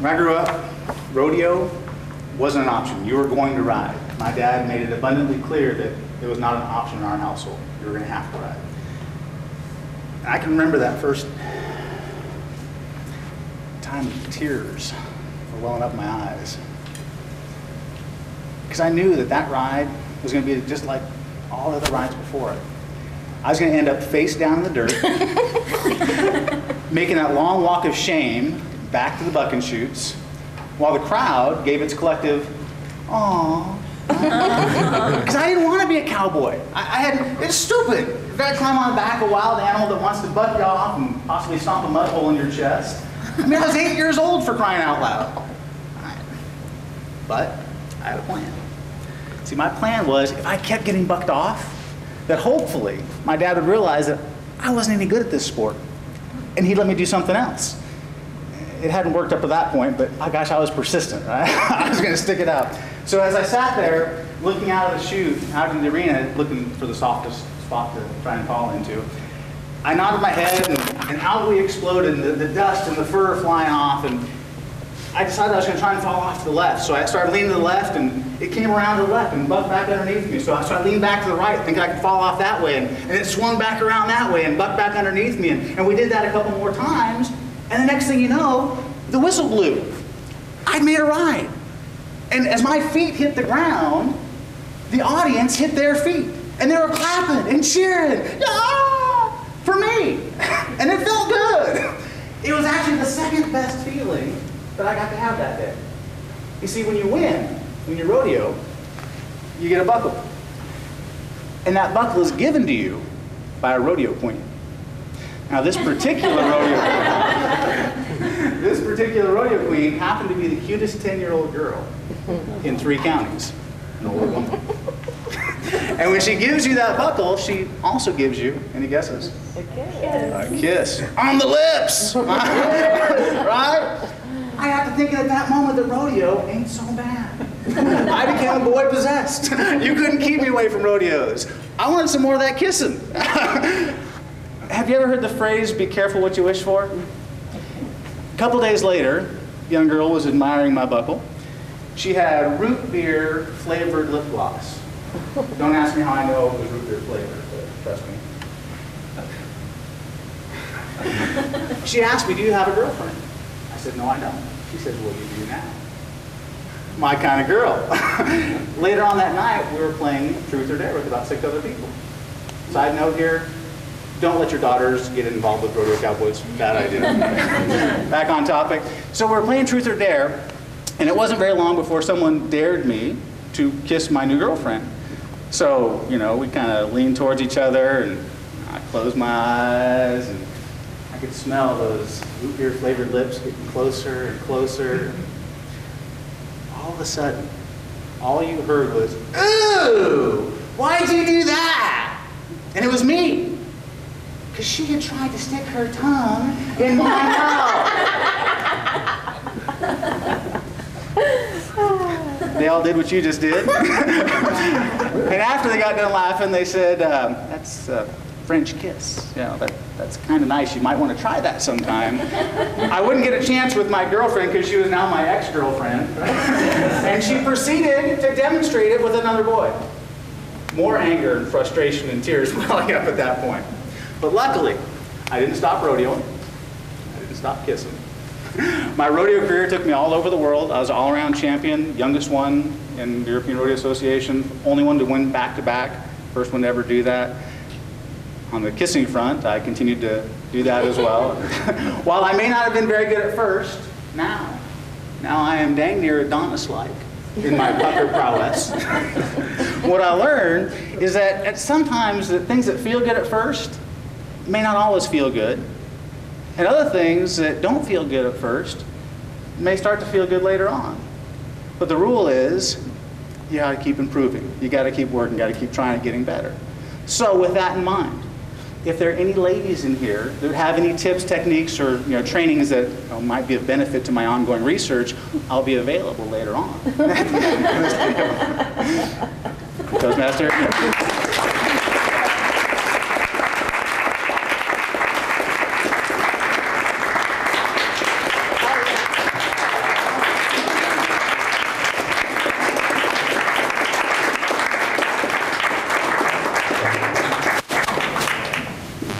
When I grew up, rodeo wasn't an option. You were going to ride. My dad made it abundantly clear that it was not an option in our household. You were going to have to ride. And I can remember that first time tears were welling up my eyes. Because I knew that that ride was going to be just like all other rides before it. I was going to end up face down in the dirt, making that long walk of shame back to the buck and shoots, while the crowd gave its collective, "Aww." Because I didn't want to be a cowboy. It's stupid. You've got to climb on the back of a wild animal that wants to buck you off and possibly stomp a mud hole in your chest. I mean, I was 8 years old, for crying out loud. But I had a plan. See, my plan was, if I kept getting bucked off, that hopefully my dad would realize that I wasn't any good at this sport, and he'd let me do something else. It hadn't worked up to that point, but oh gosh, I was persistent, right? I was going to stick it out. So as I sat there, looking out of the chute, out in the arena, looking for the softest spot to try and fall into, I nodded my head, and out we exploded, and the dust and the fur flying off, and I decided I was going to try and fall off to the left. So I started leaning to the left, and it came around to the left and bucked back underneath me. So I started leaning back to the right, thinking I could fall off that way, and it swung back around that way and bucked back underneath me. And we did that a couple more times, and the next thing you know, the whistle blew. I'd made a ride. And as my feet hit the ground, the audience hit their feet. And they were clapping and cheering, "Yeah!" for me. And it felt good. It was actually the second best feeling that I got to have that day. You see, when you win, when you rodeo, you get a buckle. And that buckle is given to you by a rodeo queen. Now this particular rodeo queen happened to be the cutest 10-year-old girl in 3 counties. An older woman. And when she gives you that buckle, she also gives you, any guesses? A kiss. A kiss. On the lips! Right? I got to thinking at that moment that rodeo ain't so bad. I became a boy possessed. You couldn't keep me away from rodeos. I wanted some more of that kissing. Have you ever heard the phrase, "be careful what you wish for"? A couple days later, a young girl was admiring my buckle. She had root beer flavored lip gloss. Don't ask me how I know it was root beer flavored, but trust me. She asked me, "Do you have a girlfriend?" I said, "No, I don't." She says, "Well, you do now." My kind of girl. Later on that night, we were playing Truth or Dare with about 6 other people. Side note here, don't let your daughters get involved with rodeo cowboys. Bad idea. Back on topic. So we're playing Truth or Dare, and it wasn't very long before someone dared me to kiss my new girlfriend. So, you know, we kind of leaned towards each other, and I closed my eyes, and I could smell those root beer flavored lips getting closer and closer. All of a sudden, all you heard was, "Ooh, why'd you do that?" And it was me. Because she had tried to stick her tongue in my mouth. They all did what you just did. And after they got done laughing, they said, "That's a French kiss. You know, that's kind of nice. You might want to try that sometime." I wouldn't get a chance with my girlfriend because she was now my ex-girlfriend. And she proceeded to demonstrate it with another boy. More anger and frustration and tears welling up at that point. But luckily, I didn't stop rodeoing. I didn't stop kissing. My rodeo career took me all over the world. I was an all-around champion, youngest one in the European Rodeo Association, only one to win back-to-back, first one to ever do that. On the kissing front, I continued to do that as well. While I may not have been very good at first, now I am dang near Adonis-like in my pucker prowess. What I learned is that sometimes the things that feel good at first may not always feel good. And other things that don't feel good at first may start to feel good later on. But the rule is, you gotta keep improving. You gotta keep working, gotta keep trying and getting better. So with that in mind, if there are any ladies in here that have any tips, techniques, or trainings that might be of benefit to my ongoing research, I'll be available later on. Toastmaster.